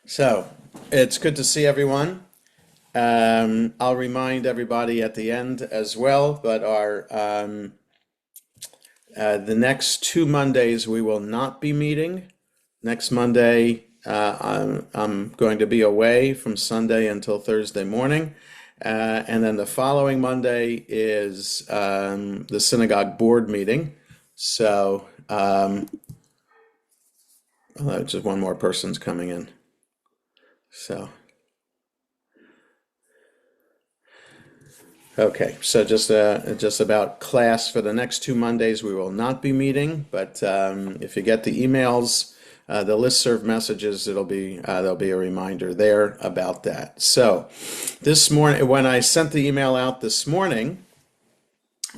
So it's good to see everyone. I'll remind everybody at the end as well, but our the next 2 Mondays we will not be meeting. Next Monday, I'm going to be away from Sunday until Thursday morning. And then the following Monday is the synagogue board meeting. So, just one more person's coming in. So. Okay, so just about class for the next 2 Mondays, we will not be meeting. But if you get the emails, the listserv messages, there'll be a reminder there about that. So this morning, when I sent the email out this morning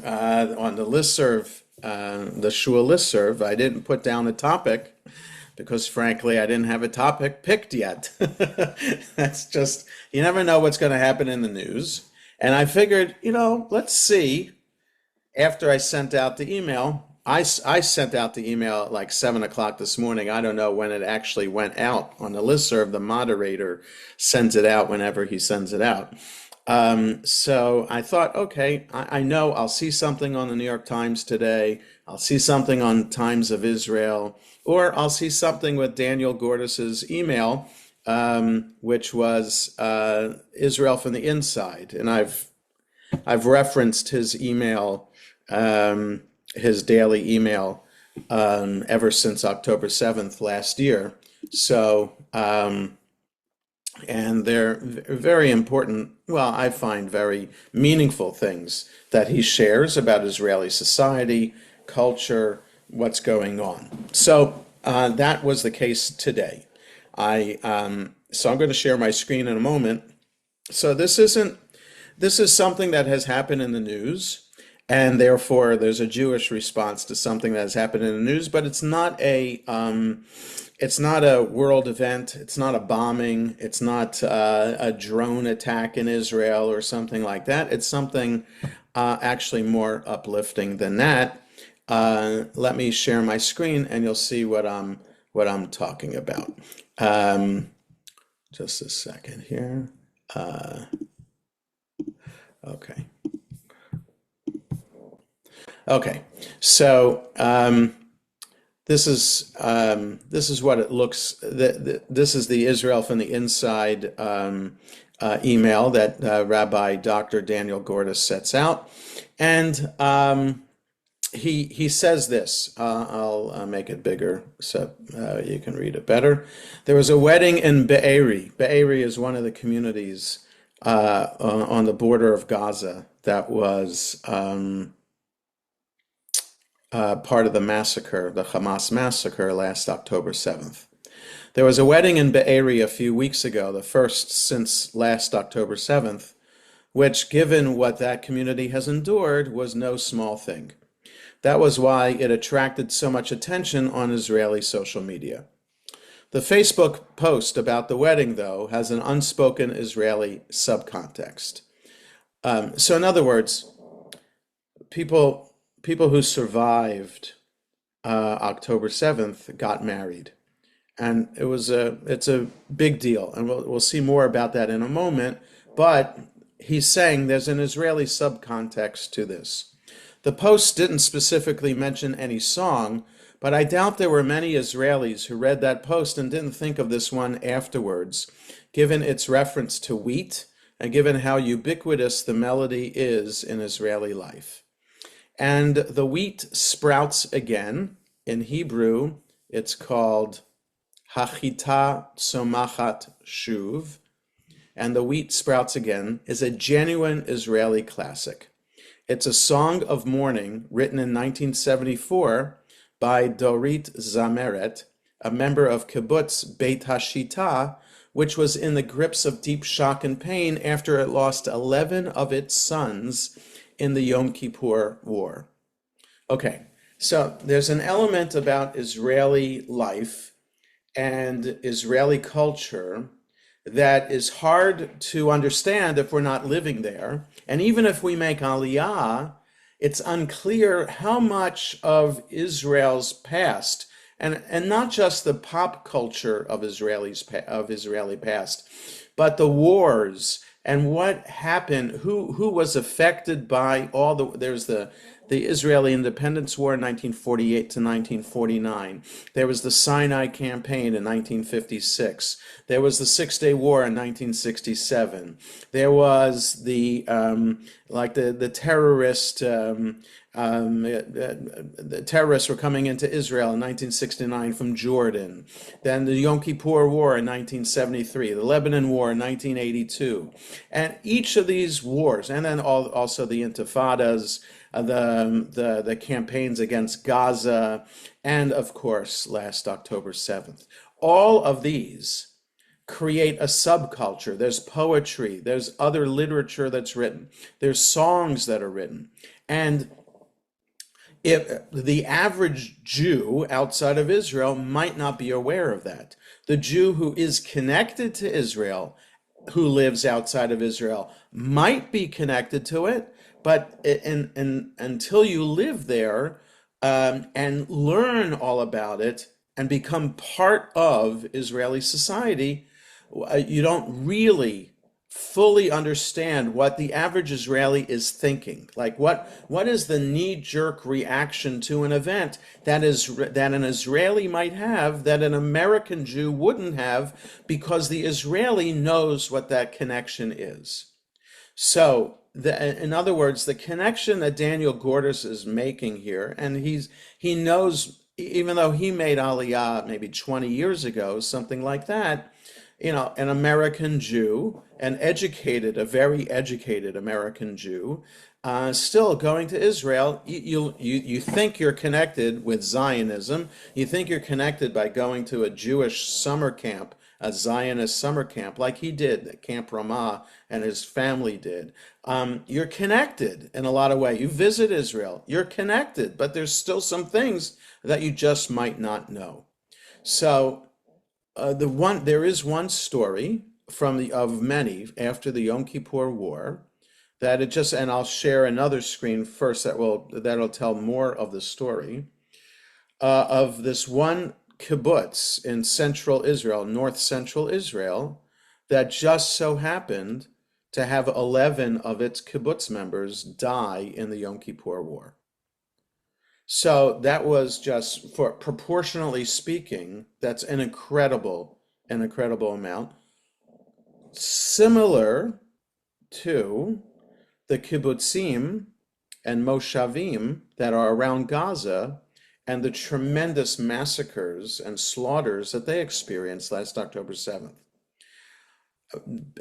on the listserv, the shul listserv, I didn't put down a topic because frankly, I didn't have a topic picked yet. That's just, you never know what's going to happen in the news. And I figured, let's see. After I sent out the email, I sent out the email at like 7 o'clock this morning. I don't know when it actually went out on the listserv. The moderator sends it out whenever he sends it out. So I thought, okay, I know I'll see something on the New York Times today. I'll see something on Times of Israel, or I'll see something with Daniel Gordis's email, which was Israel from the Inside. And I've referenced his email, his daily email, ever since October 7th last year. So, and they're very important, well, I find very meaningful things that he shares about Israeli society, culture, what's going on. So that was the case today. So I'm going to share my screen in a moment. So this is something that has happened in the news, and therefore there's a Jewish response to something that has happened in the news, but it's not a world event. It's not a bombing. It's not a drone attack in Israel or something like that. It's something actually more uplifting than that. Let me share my screen, and you'll see what I'm talking about. Just a second here. Okay. Okay. So this is what it looks. This is the Israel from the Inside email that Rabbi Dr. Daniel Gordis sets out, and he says this. I'll make it bigger so you can read it better. There was a wedding in Be'eri. Be'eri is one of the communities on the border of Gaza that was part of the massacre, the Hamas massacre last October 7th. There was a wedding in Be'eri a few weeks ago, the first since last October 7th, which, given what that community has endured, was no small thing. That was why it attracted so much attention on Israeli social media. The Facebook post about the wedding, though, has an unspoken Israeli subcontext. So in other words, people who survived October 7th got married. And it's a big deal. And we'll see more about that in a moment. But he's saying there's an Israeli subcontext to this. The post didn't specifically mention any song, but I doubt there were many Israelis who read that post and didn't think of this one afterwards, given its reference to wheat and given how ubiquitous the melody is in Israeli life. And the wheat sprouts again. In Hebrew, it's called Hachita Somachat Shuv, and the wheat sprouts again is a genuine Israeli classic. It's a song of mourning written in 1974 by Dorit Zameret, a member of Kibbutz Beit Hashita, which was in the grips of deep shock and pain after it lost 11 of its sons in the Yom Kippur War. Okay, so there's an element about Israeli life and Israeli culture that is hard to understand if we're not living there. And even if we make Aliyah, it's unclear how much of Israel's past and not just the pop culture of Israeli past, but the wars and what happened, who was affected by all there's the Israeli Independence War in 1948 to 1949. There was the Sinai Campaign in 1956. There was the Six-Day War in 1967. There was the terrorist the terrorists were coming into Israel in 1969 from Jordan. Then the Yom Kippur War in 1973, the Lebanon War in 1982. And each of these wars, and then also the Intifadas, the campaigns against Gaza, and of course, last October 7th. All of these create a subculture. There's poetry, there's other literature that's written, there's songs that are written. And if the average Jew outside of Israel might not be aware of that. The Jew who is connected to Israel, who lives outside of Israel, might be connected to it, but until you live there and learn all about it and become part of Israeli society, you don't really fully understand what the average Israeli is thinking. Like what is the knee-jerk reaction to an event that an Israeli might have that an American Jew wouldn't have, because the Israeli knows what that connection is. So in other words, the connection that Daniel Gordis is making here, and he knows, even though he made Aliyah maybe 20 years ago, something like that, an American Jew, a very educated American Jew, still going to Israel, you think you're connected with Zionism. You think you're connected by going to a Jewish summer camp, a Zionist summer camp, like he did at Camp Ramah and his family did. You're connected in a lot of ways. You visit Israel, you're connected, but there's still some things that you just might not know. So there is one story of many after the Yom Kippur War and I'll share another screen first that'll tell more of the story of this one kibbutz in central Israel, north central Israel, that just so happened to have 11 of its kibbutz members die in the Yom Kippur War. So that was just, for proportionally speaking, that's an incredible amount. Similar to the kibbutzim and moshavim that are around Gaza and the tremendous massacres and slaughters that they experienced last October 7th.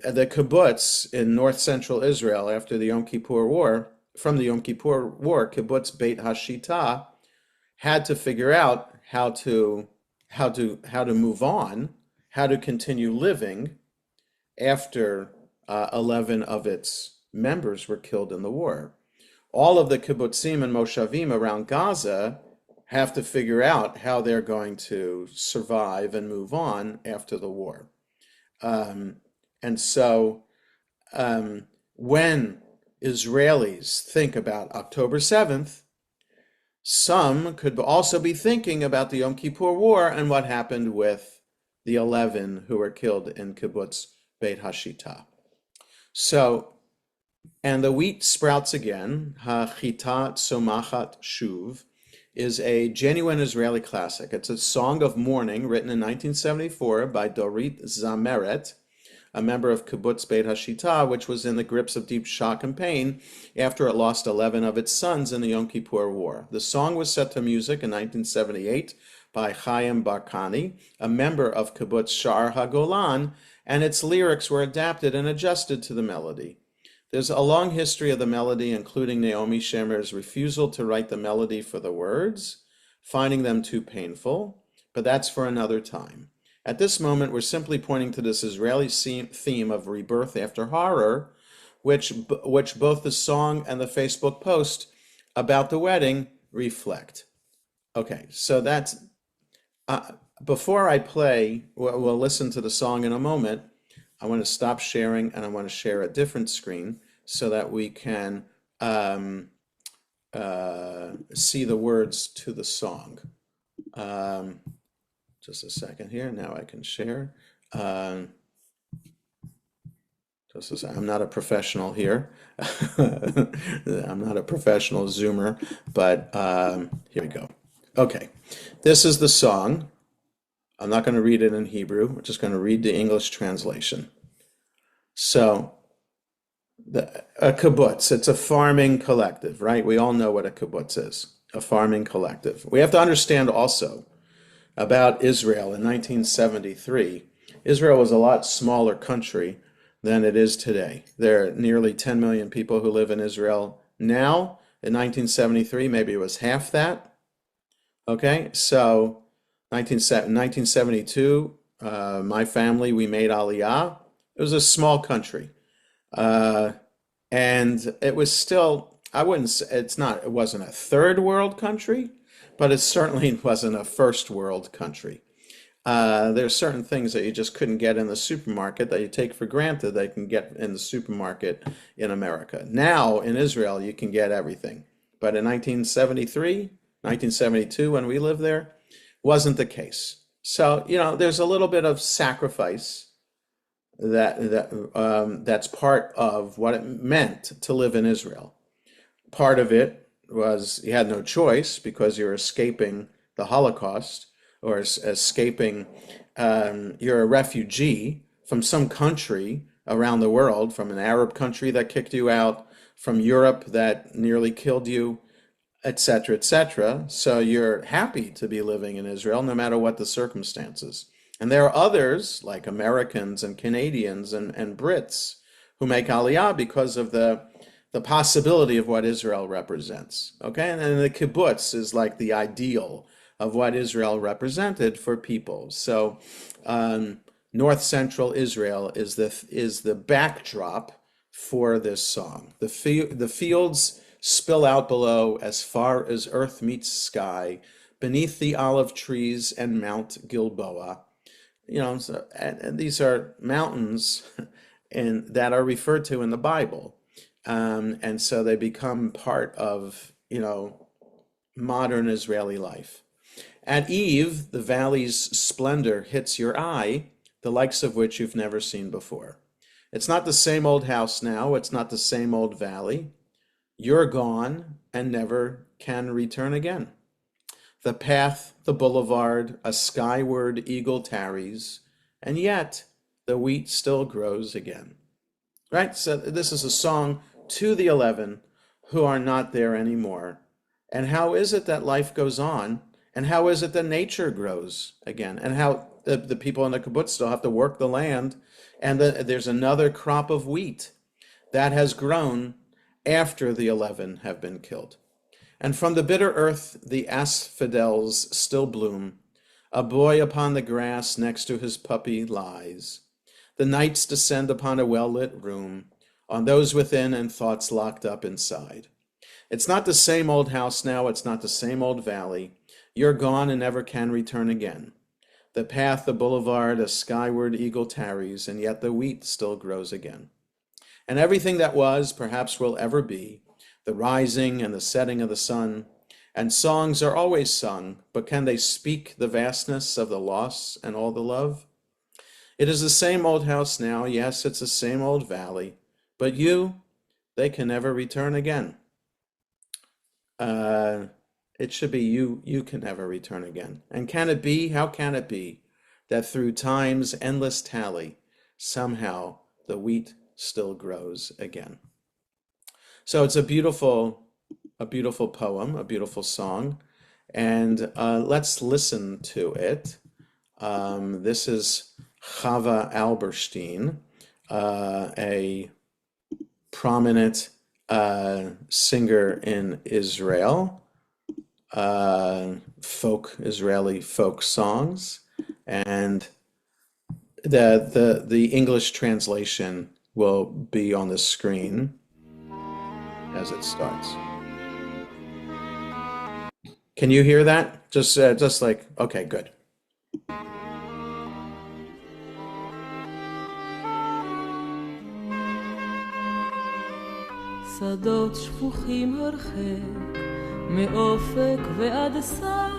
The kibbutz in north central Israel after the Yom Kippur War, Kibbutz Beit Hashita, had to figure out how to move on, how to continue living after 11 of its members were killed in the war. All of the kibbutzim and moshavim around Gaza have to figure out how they're going to survive and move on after the war. And so when Israelis think about October 7th, some could also be thinking about the Yom Kippur War and what happened with the 11 who were killed in Kibbutz Beit Hashita. So, and the wheat sprouts again, Ha-Chita Tzomachat Shuv, is a genuine Israeli classic. It's a song of mourning written in 1974 by Dorit Zameret, a member of Kibbutz Beit Hashita, which was in the grips of deep shock and pain after it lost 11 of its sons in the Yom Kippur War. The song was set to music in 1978 by Chaim Barkani, a member of Kibbutz Sha'ar HaGolan, and its lyrics were adapted and adjusted to the melody. There's a long history of the melody, including Naomi Shemer's refusal to write the melody for the words, finding them too painful, but that's for another time. At this moment, we're simply pointing to this Israeli theme of rebirth after horror, which both the song and the Facebook post about the wedding reflect. Okay, so that's, before I play, we'll listen to the song in a moment. I want to stop sharing and I want to share a different screen so that we can see the words to the song. Just a second here. Now I can share. Um, just a second. I'm not a professional here. I'm not a professional Zoomer, but here we go. Okay, this is the song. I'm not going to read it in Hebrew. We're just going to read the English translation. So, a kibbutz, it's a farming collective, right? We all know what a kibbutz is, a farming collective. We have to understand also about Israel in 1973. Israel was a lot smaller country than it is today. There are nearly 10 million people who live in Israel now. In 1973, maybe it was half that. Okay, so 1972, my family, we made Aliyah. It was a small country. Uh, and it was still, I wouldn't say, it wasn't a third world country, but it certainly wasn't a first world country. There's certain things that you just couldn't get in the supermarket that you take for granted that you can get in the supermarket in America. Now in Israel, you can get everything. But in 1973, 1972, when we lived there, wasn't the case. So, there's a little bit of sacrifice that's part of what it meant to live in Israel. Part of it was you had no choice because you're escaping the Holocaust or escaping, you're a refugee from some country around the world, from an Arab country that kicked you out, from Europe that nearly killed you, etc., etc. So you're happy to be living in Israel no matter what the circumstances. And there are others, like Americans and Canadians and Brits, who make Aliyah because of the possibility of what Israel represents. Okay, and then the kibbutz is like the ideal of what Israel represented for people. So North Central Israel is the backdrop for this song. The fields spill out below as far as earth meets sky, beneath the olive trees and Mount Gilboa. And these are mountains that are referred to in the Bible. And so they become part of, modern Israeli life. At eve, the valley's splendor hits your eye, the likes of which you've never seen before. It's not the same old house now. It's not the same old valley. You're gone and never can return again. The path, the boulevard, a skyward eagle tarries, and yet the wheat still grows again. Right? So this is a song to the 11 who are not there anymore. And how is it that life goes on? And how is it that nature grows again? And how the people in the kibbutz still have to work the land, and there's another crop of wheat that has grown after the 11 have been killed. And from the bitter earth the asphodels still bloom. A boy upon the grass next to his puppy lies. The nights descend upon a well-lit room, on those within and thoughts locked up inside. It's not the same old house now, it's not the same old valley. You're gone and never can return again. The path, the boulevard, a skyward eagle tarries, and yet the wheat still grows again. And everything that was, perhaps will ever be, the rising and the setting of the sun, and songs are always sung, but can they speak the vastness of the loss and all the love? It is the same old house now, yes, it's the same old valley, but they can never return again. It should be you can never return again. And can it be, how can it be, that through time's endless tally, somehow the wheat still grows again? So it's a beautiful poem, a beautiful song, and let's listen to it. This is Chava Alberstein, a prominent singer in Israel, Israeli folk songs, and the English translation will be on the screen as it starts. Can you hear that? Just like, okay, good. שדות שפוכים הרחק מאופק ועד סף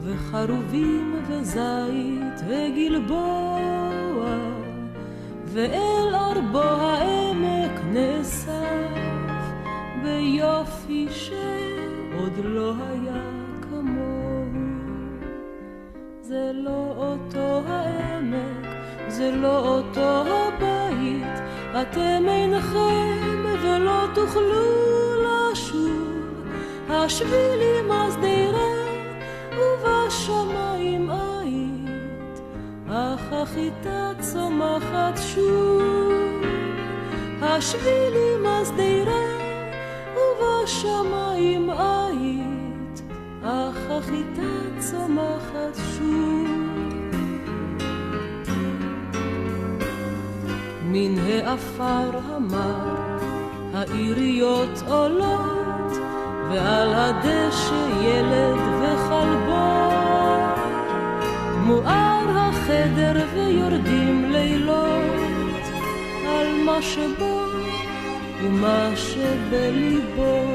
וחרובים וזית וגלבוע, ואל ארבו העמק נאסף ביופי שעוד לא היה כמוהו. זה לא אותו העמק, זה לא אותו הבית, אתם אינכם ולא תוכלו לשוב. השבילים השדרה ובשמיים היית, אך החיטה צומחת שוב. השבילים השדרה ובשמיים היית, אך החיטה צומחת שוב. מן העפר המר העיריות עולות, ועל הדשא ילד וכלבו, מואר החדר ויורדים לילות על מה שבו ומה שבליבו.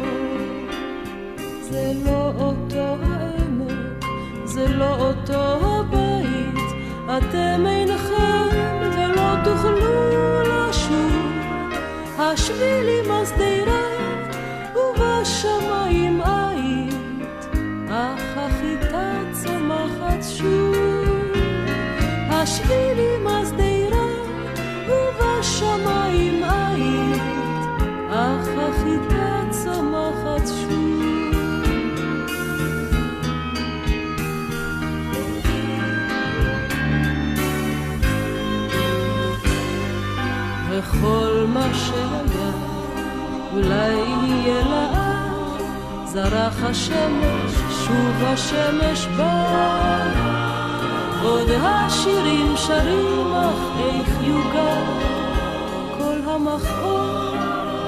זה לא אותו העמק, זה לא אותו הבית, אתם אינכם ולא תוכלו לשוב. השבילים השדרה ובשמיים היית, אך החיטה צומחת שוב. השבילים השדרה ובשמיים היית, אך החיטה צומחת שוב. וכל מה שהיה אולי יהיה לאט, זרח השמש, שוב השמש בא. עוד השירים שרים, אך איך יוגע כל המכאוב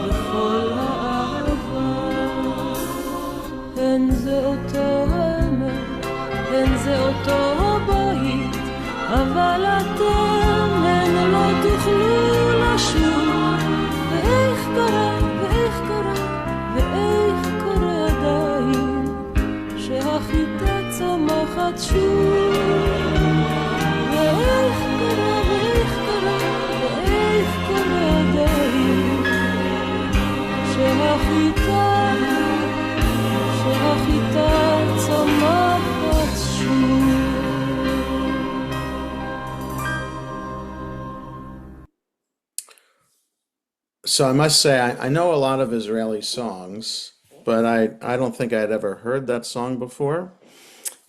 וכל האהבה. אין זה אותו העמק, אין זה אותו הבית, אבל אתם הן לא תוכלו לשוב. ואיך קרה, ואיך קרה, ואיך קורה עדיין שהחיטה צומחת שוב. ואיך קרה, ואיך קרה, ואיך קורה עדיין שהחיטה צומחת שוב. So I must say, I know a lot of Israeli songs, but I don't think I'd ever heard that song before.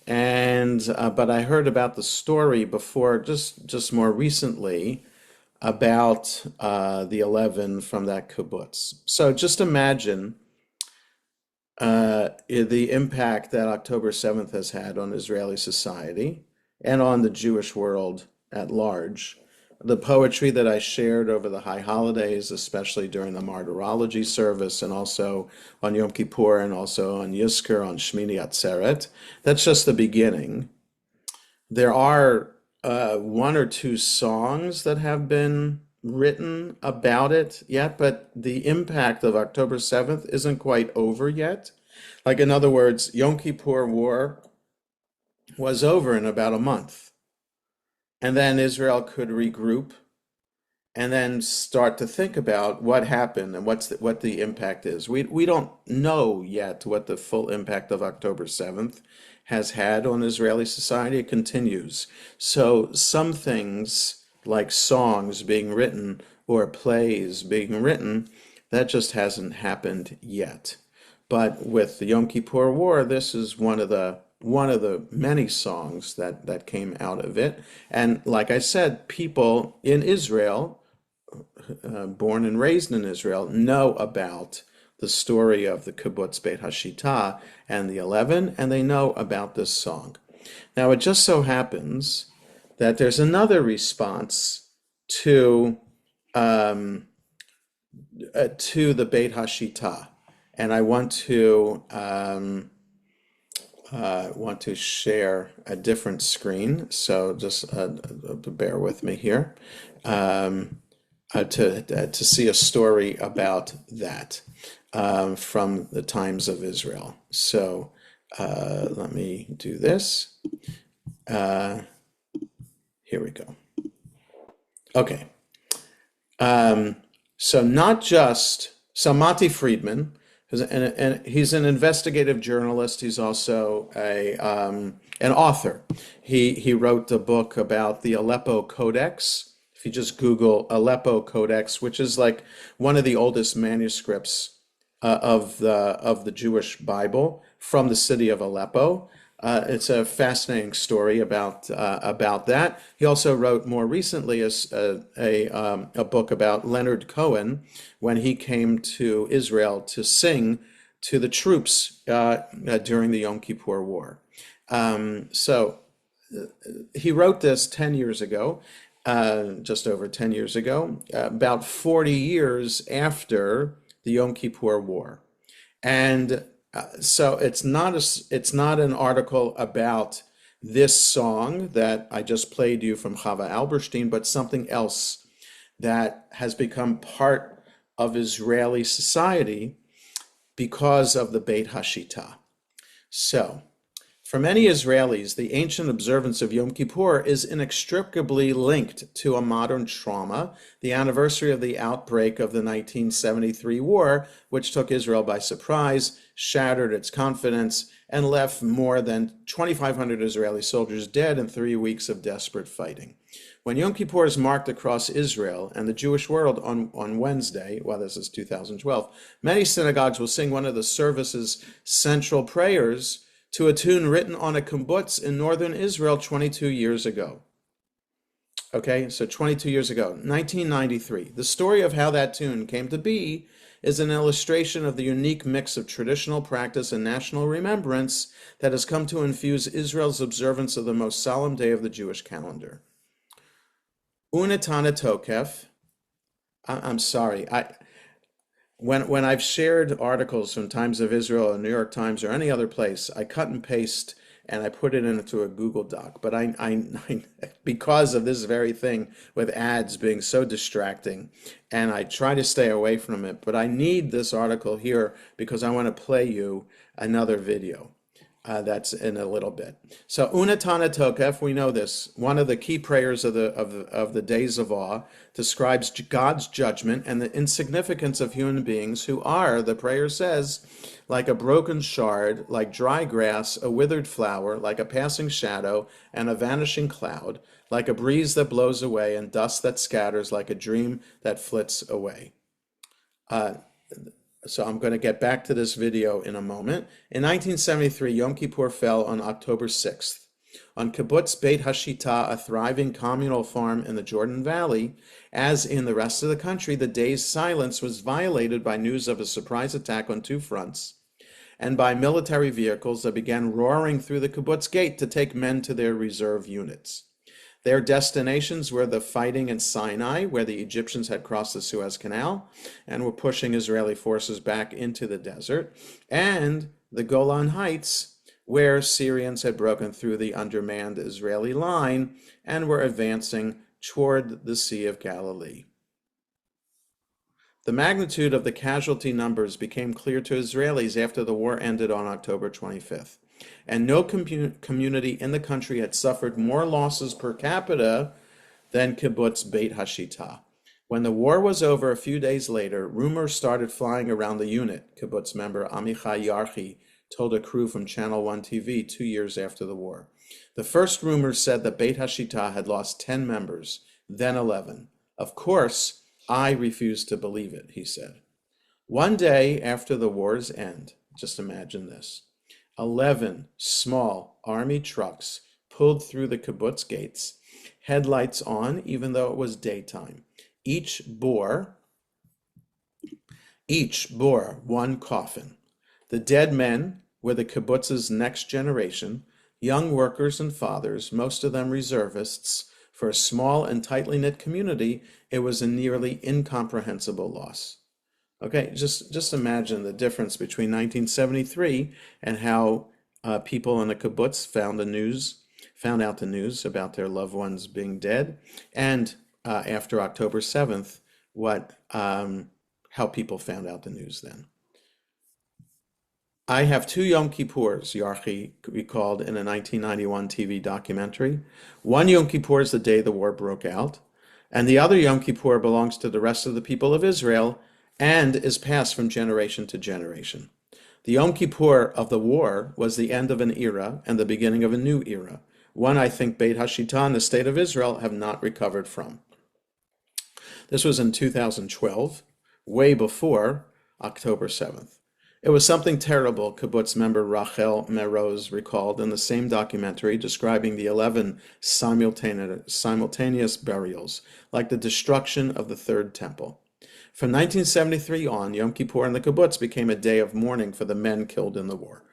And but I heard about the story before, just more recently, about the 11 from that kibbutz. So just imagine the impact that October 7th has had on Israeli society and on the Jewish world at large. The poetry that I shared over the high holidays, especially during the martyrology service and also on Yom Kippur and also on Yizkor, on Shmini Atzeret, that's just the beginning. There are one or two songs that have been written about it yet, but the impact of October 7th isn't quite over yet. Like, in other words, Yom Kippur War was over in about a month. And then Israel could regroup and then start to think about what happened and what the impact is. We don't know yet what the full impact of October 7th has had on Israeli society. It continues. So some things like songs being written or plays being written, that just hasn't happened yet. But with the Yom Kippur War, this is one of the many songs that came out of it. And like I said, people in Israel, born and raised in Israel, know about the story of the Kibbutz Beit Hashita and the 11, and they know about this song. Now, it just so happens that there's another response to the Beit Hashita, and I want to share a different screen, so just bear with me here to see a story about that from the Times of Israel. So Let me do this. Uh, Here we go. Okay. Um, so not just so Monty Friedman, and he's an investigative journalist. He's also a an author. He wrote a book about the Aleppo Codex. If you just Google Aleppo Codex, which is like one of the oldest manuscripts of the Jewish Bible from the city of Aleppo. It's a fascinating story about that. He also wrote more recently a book about Leonard Cohen when he came to Israel to sing to the troops during the Yom Kippur War. So he wrote this 10 years ago, just over 10 years ago, about 40 years after the Yom Kippur War. And so it's not an article about this song that I just played you from Chava Alberstein, but something else that has become part of Israeli society because of the Beit Hashita. So, for many Israelis, the ancient observance of Yom Kippur is inextricably linked to a modern trauma, the anniversary of the outbreak of the 1973 war, which took Israel by surprise, shattered its confidence, and left more than 2,500 Israeli soldiers dead in 3 weeks of desperate fighting. When Yom Kippur is marked across Israel and the Jewish world on Wednesday, well, this is 2012, many synagogues will sing one of the service's central prayers to a tune written on a kibbutz in northern Israel 22 years ago. Okay, so 22 years ago, 1993. The story of how that tune came to be is an illustration of the unique mix of traditional practice and national remembrance that has come to infuse Israel's observance of the most solemn day of the Jewish calendar. Unetana Tokef, I'm sorry, when I've shared articles from Times of Israel or New York Times or any other place, I cut and paste and I put it into a Google Doc. But I because of this very thing with ads being so distracting, and I try to stay away from it. But I need this article here because I want to play you another video. That's in a little bit. So Unatana Tokef, we know this. One of the key prayers of the days of awe describes God's judgment and the insignificance of human beings who are, the prayer says, like a broken shard, like dry grass, a withered flower, like a passing shadow and a vanishing cloud, like a breeze that blows away and dust that scatters, like a dream that flits away. So I'm going to get back to this video in a moment. In 1973, Yom Kippur fell on October 6th. On Kibbutz Beit Hashita, a thriving communal farm in the Jordan Valley, as in the rest of the country, the day's silence was violated by news of a surprise attack on two fronts, and by military vehicles that began roaring through the kibbutz gate to take men to their reserve units. Their destinations were the fighting in Sinai, where the Egyptians had crossed the Suez Canal and were pushing Israeli forces back into the desert, and the Golan Heights, where Syrians had broken through the undermanned Israeli line and were advancing toward the Sea of Galilee. The magnitude of the casualty numbers became clear to Israelis after the war ended on October 25th. And no community in the country had suffered more losses per capita than Kibbutz Beit Hashita. When the war was over a few days later, rumors started flying around the unit, Kibbutz member Amichai Yarchi told a crew from Channel 1 TV 2 years after the war. The first rumors said that Beit Hashita had lost 10 members, then 11. Of course, I refused to believe it, he said. One day after the war's end, just imagine this, 11 small army trucks pulled through the kibbutz gates, headlights on even though it was daytime. Each bore one coffin. The dead men were the kibbutz's next generation, young workers and fathers, most of them reservists. For a small and tightly knit community, it was a nearly incomprehensible loss. Okay, just imagine the difference between 1973 and how people in the kibbutz found out the news about their loved ones being dead, and after October 7th, how people found out the news then. I have two Yom Kippurs, Yarchi recalled in a 1991 TV documentary. One Yom Kippur is the day the war broke out, and the other Yom Kippur belongs to the rest of the people of Israel and is passed from generation to generation. The Yom Kippur of the war was the end of an era and the beginning of a new era, one I think Beit HaShita and the State of Israel have not recovered from. This was in 2012, way before October 7th. It was something terrible, Kibbutz member Rachel Meroz recalled in the same documentary describing the 11 simultaneous burials, like the destruction of the Third Temple. From 1973 on, Yom Kippur in the Kibbutz became a day of mourning for the men killed in the war.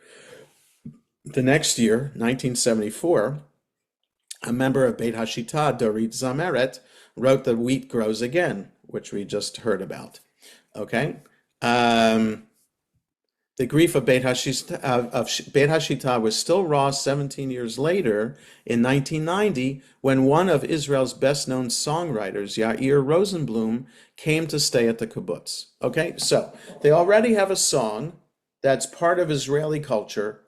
The next year, 1974, a member of Beit HaShita, Dorit Zameret, wrote The Wheat Grows Again, which we just heard about. Okay? The grief of Beit HaShita was still raw 17 years later in 1990 when one of Israel's best-known songwriters, Yair Rosenblum, came to stay at the kibbutz. Okay, so they already have a song that's part of Israeli culture.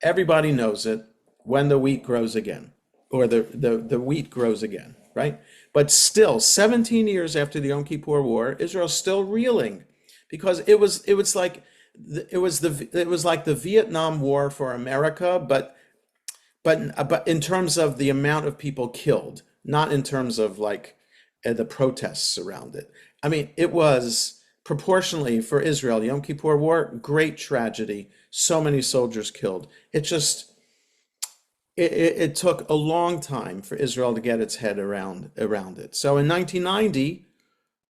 Everybody knows it, When the Wheat Grows Again, or the wheat grows again, right? But still, 17 years after the Yom Kippur War, Israel's still reeling because it was like the Vietnam War for America, but in terms of the amount of people killed, not in terms of like the protests around it. I mean, it was proportionally for Israel, the Yom Kippur War, great tragedy, so many soldiers killed. It took a long time for Israel to get its head around it. So in 1990,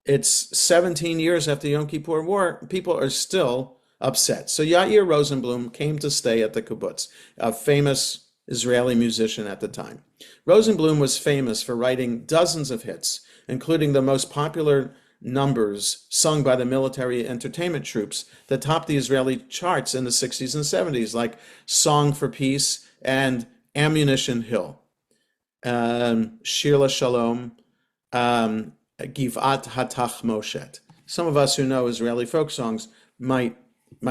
it's 17 years after the Yom Kippur War, people are still upset. So Yair Rosenblum came to stay at the kibbutz, a famous Israeli musician at the time. Rosenblum was famous for writing dozens of hits, including the most popular numbers sung by the military entertainment troops that topped the Israeli charts in the 60s and 70s, like Song for Peace and Ammunition Hill, Shir LaShalom, Givat HaTachmoshet. Some of us who know Israeli folk songs might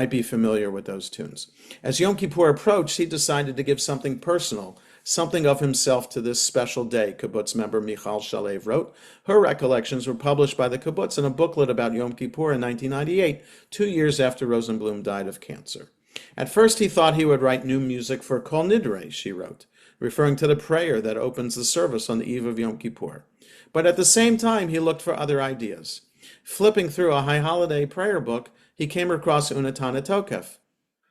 be familiar with those tunes. As Yom Kippur approached, he decided to give something personal, something of himself to this special day, kibbutz member Michal Shalev wrote. Her recollections were published by the kibbutz in a booklet about Yom Kippur in 1998, 2 years after Rosenblum died of cancer. At first he thought he would write new music for Kol Nidre, she wrote, referring to the prayer that opens the service on the eve of Yom Kippur. But at the same time, he looked for other ideas. Flipping through a high holiday prayer book, he came across Unatana Tokef.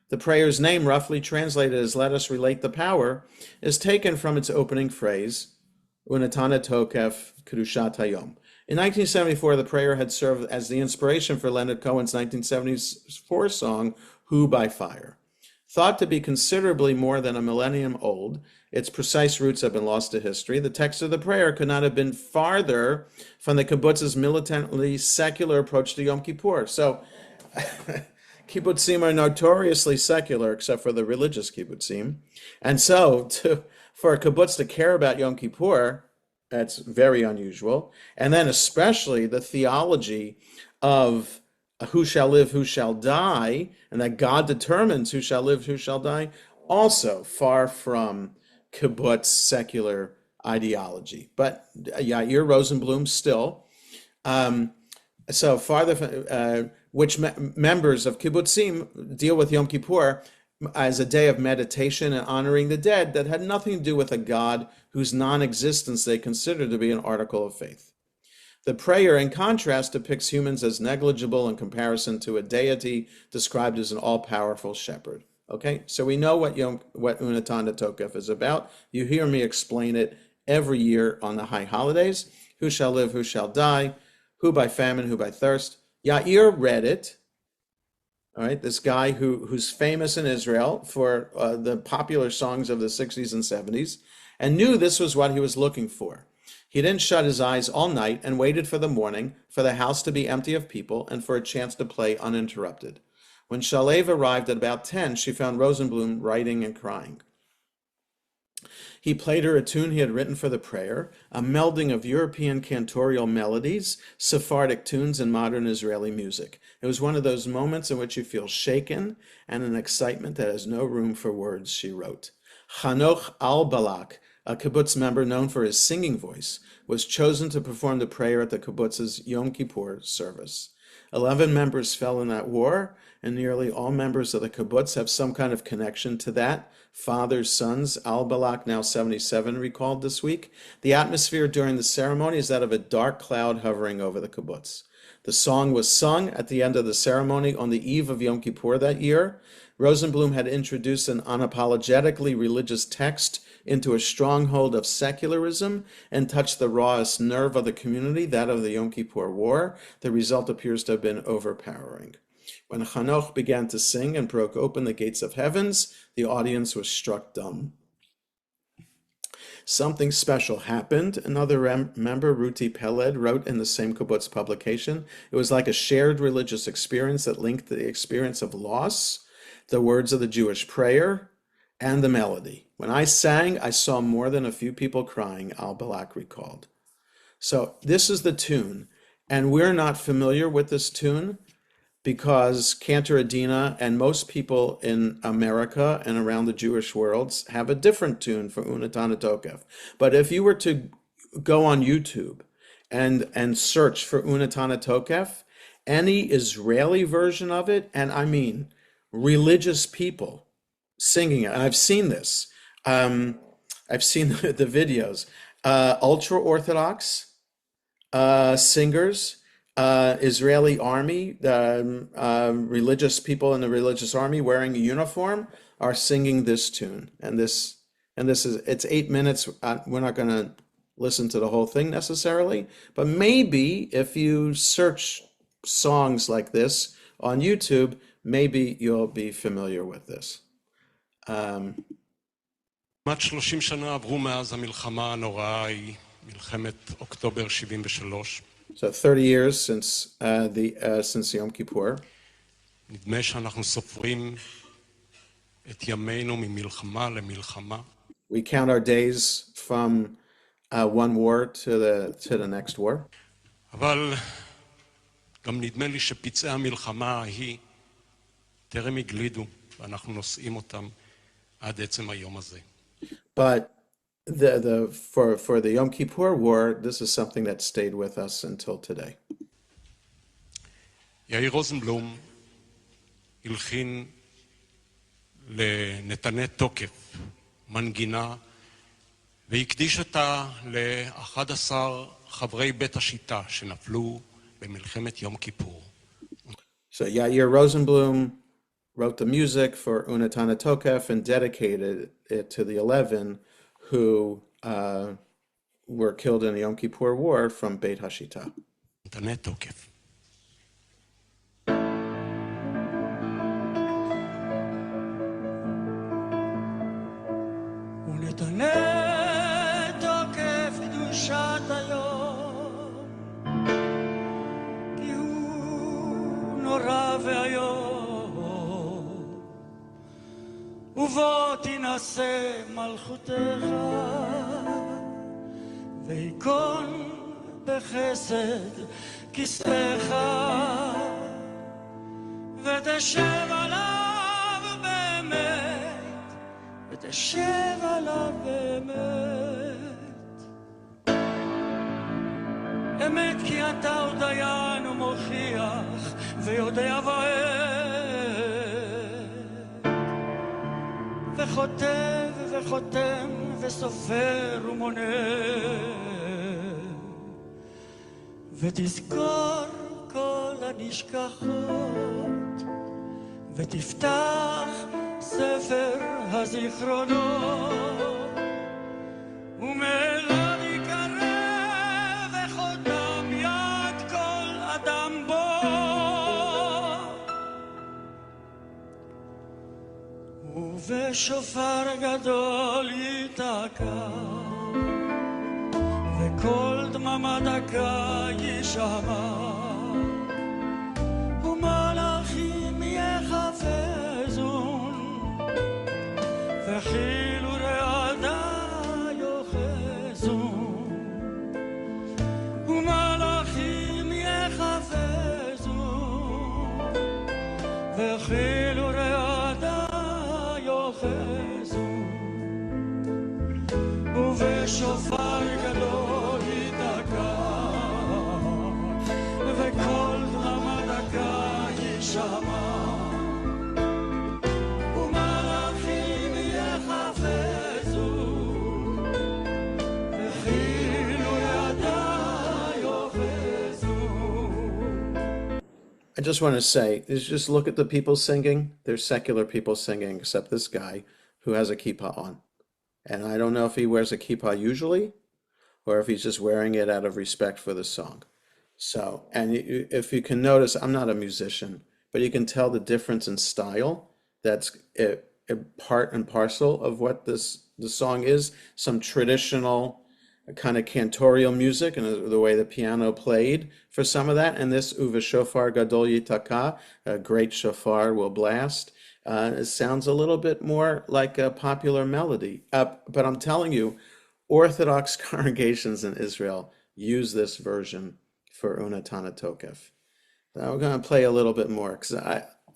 The prayer's name, roughly translated as "Let us relate the power," is taken from its opening phrase, Unatana Tokef Kedushat Hayom. In 1974, the prayer had served as the inspiration for Leonard Cohen's 1974 song, Who by Fire. Thought to be considerably more than a millennium old, its precise roots have been lost to history. The text of the prayer could not have been farther from the kibbutz's militantly secular approach to Yom Kippur. So, kibbutzim are notoriously secular, except for the religious kibbutzim. And so, for a kibbutz to care about Yom Kippur, that's very unusual. And then especially the theology of who shall live, who shall die, and that God determines who shall live, who shall die, also far from kibbutz secular ideology. But Yair Rosenblum still. So farther, which members of kibbutzim deal with Yom Kippur as a day of meditation and honoring the dead that had nothing to do with a God whose non-existence they consider to be an article of faith. The prayer, in contrast, depicts humans as negligible in comparison to a deity described as an all-powerful shepherd. Okay, so we know what Unatana Tokef is about. You hear me explain it every year on the high holidays. Who shall live, who shall die, who by famine, who by thirst. Yair read it. All right, this guy who's famous in Israel for the popular songs of the 60s and 70s, and knew this was what he was looking for. He didn't shut his eyes all night and waited for the morning, for the house to be empty of people, and for a chance to play uninterrupted. When Shalev arrived at about 10, she found Rosenblum writing and crying. He played her a tune he had written for the prayer, a melding of European cantorial melodies, Sephardic tunes, and modern Israeli music. It was one of those moments in which you feel shaken and an excitement that has no room for words, she wrote. Hanoch al-Balak, a kibbutz member known for his singing voice, was chosen to perform the prayer at the kibbutz's Yom Kippur service. 11 members fell in that war, and nearly all members of the kibbutz have some kind of connection to that. Fathers, sons, al-Balak, now 77, recalled this week. The atmosphere during the ceremony is that of a dark cloud hovering over the kibbutz. The song was sung at the end of the ceremony on the eve of Yom Kippur that year. Rosenblum had introduced an unapologetically religious text into a stronghold of secularism and touched the rawest nerve of the community, that of the Yom Kippur War. The result appears to have been overpowering. When Hanoch began to sing and broke open the gates of heavens, the audience was struck dumb. Something special happened, another member, Ruti Peled, wrote in the same kibbutz publication. It was like a shared religious experience that linked the experience of loss, the words of the Jewish prayer, and the melody. When I sang, I saw more than a few people crying, al-Balak recalled. So this is the tune, and we're not familiar with this tune because Cantor Adina and most people in America and around the Jewish world have a different tune for Unatana Tokef. But if you were to go on YouTube and search for Unatana Tokef, any Israeli version of it, and I mean religious people singing it, and I've seen this. I've seen the videos. Ultra-Orthodox singers, Israeli army, religious people in the religious army wearing a uniform are singing this tune. And this is, it's 8 minutes. We're not going to listen to the whole thing necessarily, but maybe if you search songs like this on YouTube, maybe you'll be familiar with this. כמעט 30 שנה עברו מאז המלחמה הנוראה ההיא, מלחמת אוקטובר 73. So 30 years since Yom Kippur. נדמה שאנחנו סופרים את ימינו ממלחמה למלחמה. We count our days from one war to the next war. אבל גם נדמה לי שפצעי המלחמה ההיא טרם הגלידו, ואנחנו נושאים אותם עד עצם היום הזה. But for the Yom Kippur War, this is something that stayed with us until today. יאיר רוזנבלום הלחין לנתנה תוקף מנגינה והקדיש אותה ל-11 חברי בית השיטה שנפלו במלחמת יום כיפור. So Yair Rosenblum wrote the music for Unatana Tokef and dedicated it to the 11 who were killed in the Yom Kippur War from Beit Hashita. נתנה תוקף. ונתנה תוקף קדושת היום, כי הוא נורא ואיום, ובוא תנסה מלכותך, ויקון בחסד כסאך, ותשב עליו באמת, ותשב עליו באמת. אמת כי אתה הוא דיין ומוכיח ויודע ועת, וכותב וחותם וסופר ומונה, ותזכור כל הנשכחות, ותפתח ספר הזיכרונות, ומאליו יקרא וחותם יד כל אדם בו, ובשופר גדול ייתקע, וכל דממה דקה יישמע, ומלאכים יחפזון, וחילולי אדם וכאילו רעדה יאחזו ובשופר גדול ייתקע וכל דממה דקה יישמע ומלאכים יחפשו וכאילו רעדה יאחזו. I just want to say, is just look at the people singing. They're secular people singing, except this guy who has a kippah on. And I don't know if he wears a kippah usually, or if he's just wearing it out of respect for the song. So, and if you can notice, I'm not a musician, but you can tell the difference in style. That's a part and parcel of what the song is. Some traditional kind of cantorial music and the way the piano played for some of that. And this Uva Shofar Gadol Yitaka, a great shofar will blast. It sounds a little bit more like a popular melody. But I'm telling you, Orthodox congregations in Israel use this version for Unatana Tokef. Now we're going to play a little bit more because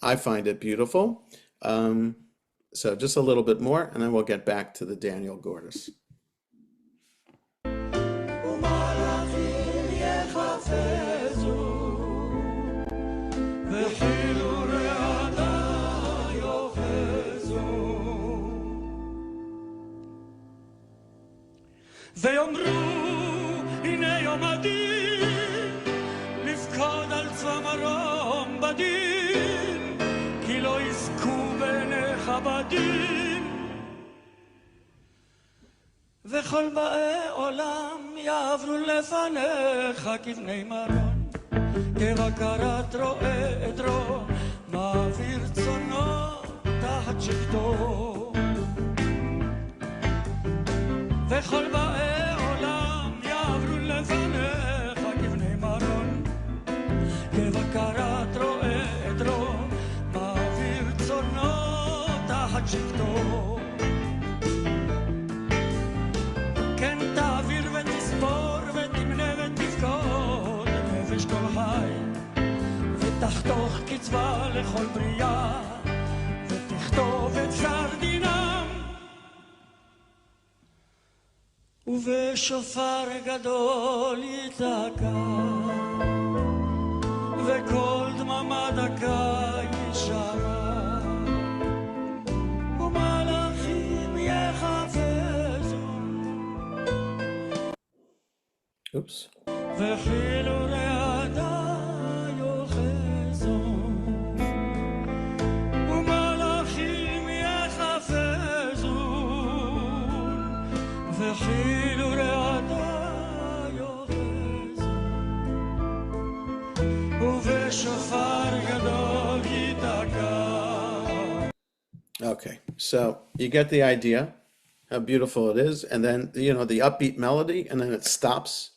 I find it beautiful. So just a little bit more, and then we'll get back to the Daniel Gordis. ויאמרו הנה יום הדין לפקוד על צווארם בדין כי לא יזכו בעיניך בדין וכל באי עולם יעברו לפניך כבני מרון כבקרת רועה עדרו מעביר צונו תחת שבטו וכל באי עולם יעברו לפניך כבני מרון כבקרת רועה עדרו מעביר צונו תחת שבטו כן תעביר ותספור ותמנה ותפקוד נפש כל חי ותחתוך קצבה לכל בריאה ותכתוב את גזר דינם ובשופר גדול ייתקע וכל דממה דקה יישמע ומלאכים יחפשו Oops. וכאילו רעדה יאחזו ומלאכים יחפשו וכאילו רעדה יאחזו ובשופר גדול ייתקע. Okay, so you get the idea how beautiful it is, and then the upbeat melody, and then it stops.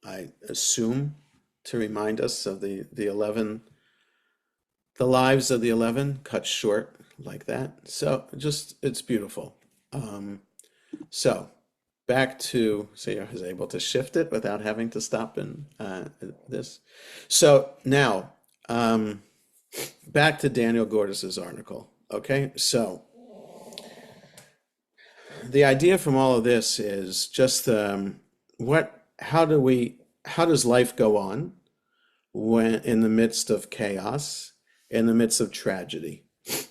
I assume to remind us of the 11, the lives of the 11 cut short like that. So it's beautiful. So back to, so I was able to shift it without having to stop in this. So now back to Daniel Gordis's article. Okay, so the idea from all of this is just how does life go on when in the midst of chaos, in the midst of tragedy?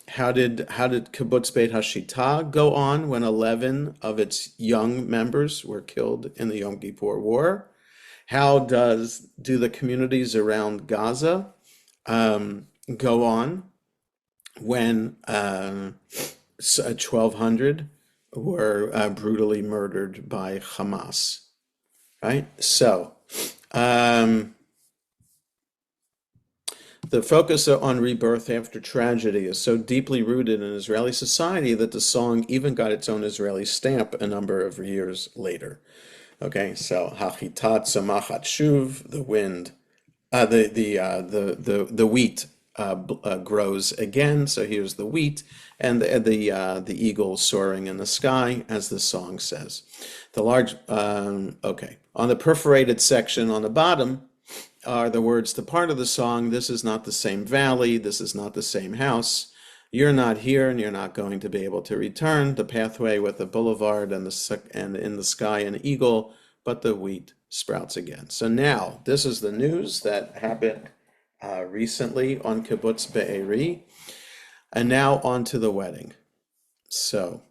How did Kibbutz Beit Hashita go on when 11 of its young members were killed in the Yom Kippur War? How do the communities around Gaza go on when 1,200 were brutally murdered by Hamas? Right? So, the focus on rebirth after tragedy is so deeply rooted in Israeli society that the song even got its own Israeli stamp a number of years later. Okay, so Hachitat Samachat Shuv, the wind, the wheat grows again. So here's the wheat and the eagle soaring in the sky, as the song says. The large, okay, on the perforated section on the bottom, are the words to part of the song. This is not the same valley. This is not the same house. You're not here, and you're not going to be able to return. The pathway with the boulevard and in the sky an eagle, but the wheat sprouts again. So now this is the news that happened recently on Kibbutz Be'eri, and now on to the wedding. So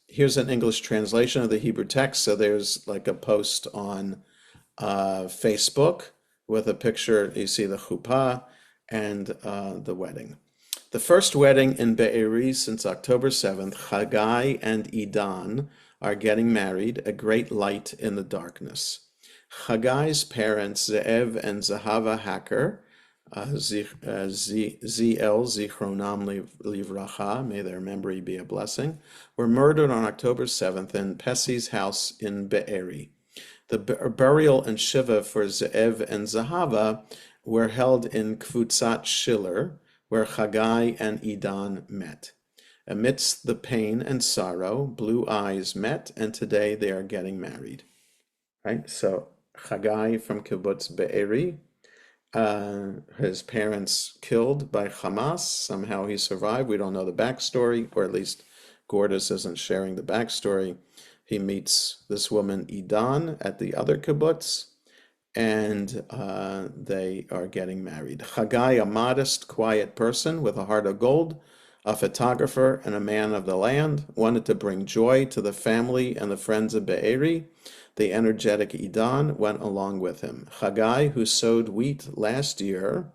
here's an English translation of the Hebrew text. So there's like a post on Facebook with a picture. You see the chuppah and the wedding. The first wedding in Be'eri since October 7th, Chagai and Idan are getting married, a great light in the darkness. Chagai's parents, Ze'ev and Zahava Hacker, ZL, Zichronam Livracha, may their memory be a blessing, were murdered on October 7th in Pesi's house in Be'eri. The burial and shiva for Ze'ev and Zahava were held in Kvutzat Schiller, where Chagai and Idan met. Amidst the pain and sorrow, blue eyes met, and today they are getting married. Right? So Chagai from Kibbutz Be'eri, his parents killed by Hamas. Somehow he survived. We don't know the backstory, or at least Gordis isn't sharing the backstory. He meets this woman Idan at the other kibbutz, and they are getting married. Chagai, a modest, quiet person with a heart of gold, a photographer and a man of the land, wanted to bring joy to the family and the friends of Be'eri. The energetic Idan went along with him. Chagai, who sowed wheat last year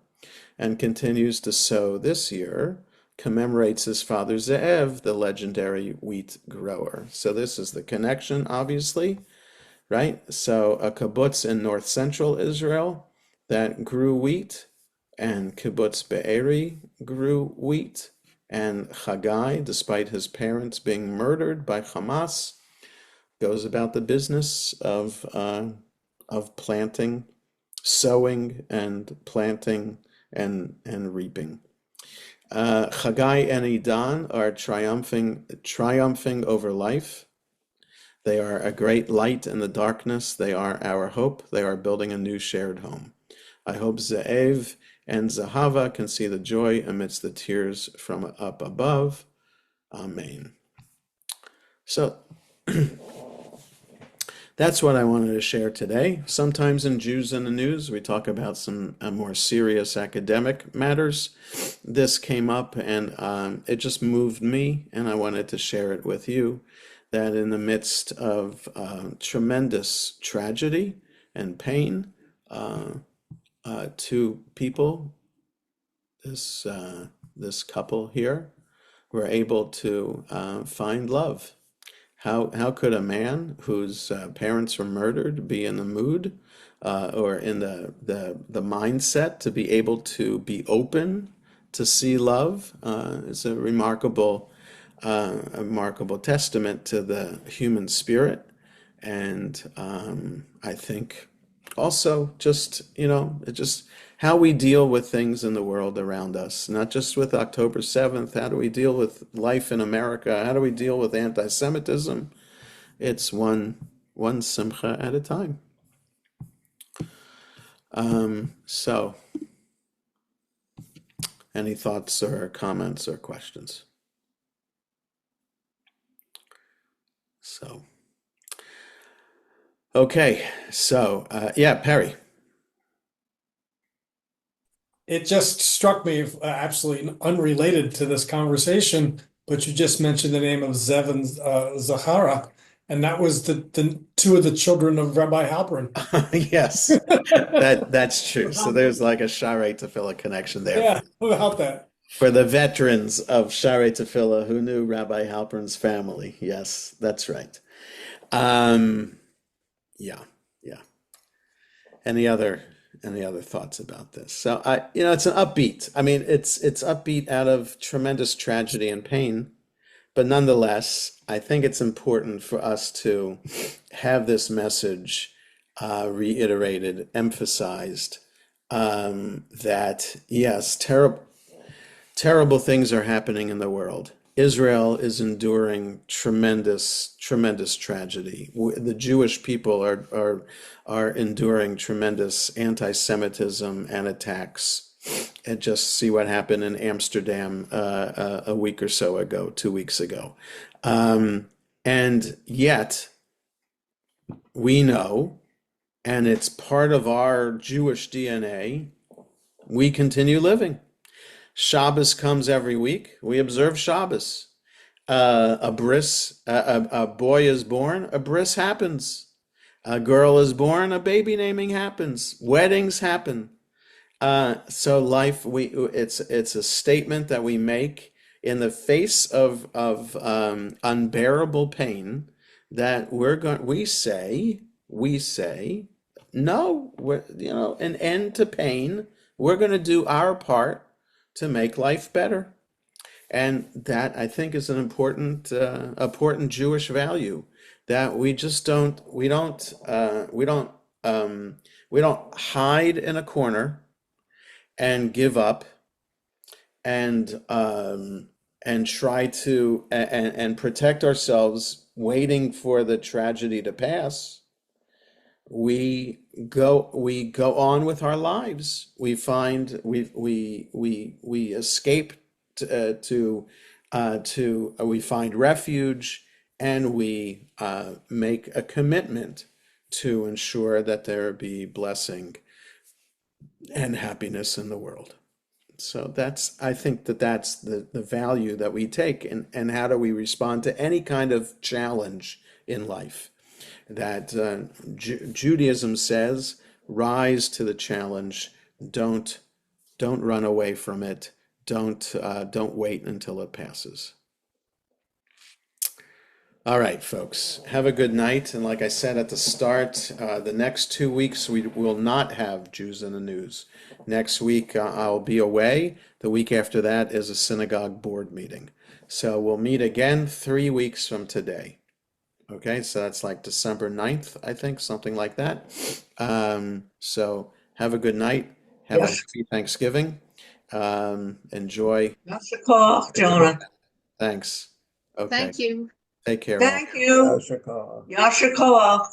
and continues to sow this year, commemorates his father Ze'ev, the legendary wheat grower. So this is the connection, obviously. Right? So a kibbutz in north central Israel that grew wheat, and Kibbutz Be'eri grew wheat, and Chagai, despite his parents being murdered by Hamas, goes about the business of planting, sowing and planting and reaping. Chagai and Idan are triumphing over life. They are a great light in the darkness. They are our hope. They are building a new shared home. I hope Ze'ev and Zahava can see the joy amidst the tears from up above. Amen. So that's what I wanted to share today. Sometimes in Jews in the News, we talk about some more serious academic matters. This came up, and it just moved me, and I wanted to share it with you. That in the midst of tremendous tragedy and pain, two people, this couple here, were able to find love. How could a man whose parents were murdered be in the mood or in the mindset to be able to be open to see love? It's a remarkable testament to the human spirit, and I think also just how we deal with things in the world around us, not just with October 7th. How do we deal with life in America? How do we deal with anti-Semitism? It's one simcha at a time. So any thoughts or comments or questions? So, okay, so yeah, Perry. It just struck me, absolutely unrelated to this conversation, but you just mentioned the name of Zev and Zahara, and that was the two of the children of Rabbi Halperin. Yes, that's true. So there's like a Sharei Tefillah connection there. Yeah, about that. For the veterans of Sharei Tefillah who knew Rabbi Halperin's family. Yes, that's right. Yeah. Any other thoughts about this? So it's an upbeat. I mean, it's upbeat out of tremendous tragedy and pain, but nonetheless, I think it's important for us to have this message reiterated, emphasized, that yes, terrible things are happening in the world, Israel is enduring tremendous, tremendous tragedy. The Jewish people are enduring tremendous anti-Semitism and attacks. And just see what happened in Amsterdam a week or so ago, 2 weeks ago. And yet, we know, and it's part of our Jewish DNA, we continue living. Shabbos comes every week. We observe Shabbos. A boy is born, a bris happens. A girl is born, a baby naming happens. Weddings happen. So life, it's a statement that we make in the face of unbearable pain that we say no, an end to pain. We're going to do our part to make life better. And that, I think, is an important Jewish value that we don't hide in a corner and give up and try to and protect ourselves waiting for the tragedy to pass. We go on with our lives. We escape we find refuge, and we make a commitment to ensure that there be blessing and happiness in the world. So I think that's the value that we take, and how do we respond to any kind of challenge in life. That Judaism says, rise to the challenge. Don't run away from it. Don't wait until it passes. All right, folks, have a good night. And like I said at the start, the next 2 weeks we will not have Jews in the News. Next week I'll be away. The week after that is a synagogue board meeting. So we'll meet again 3 weeks from today. Okay, so that's like December 9th, I think, something like that. So have a good night. Have a happy Thanksgiving. Enjoy. Yasher koach, Jonah. Thanks. Okay. Thank you. Take care. all. Thank you. Yasher koach.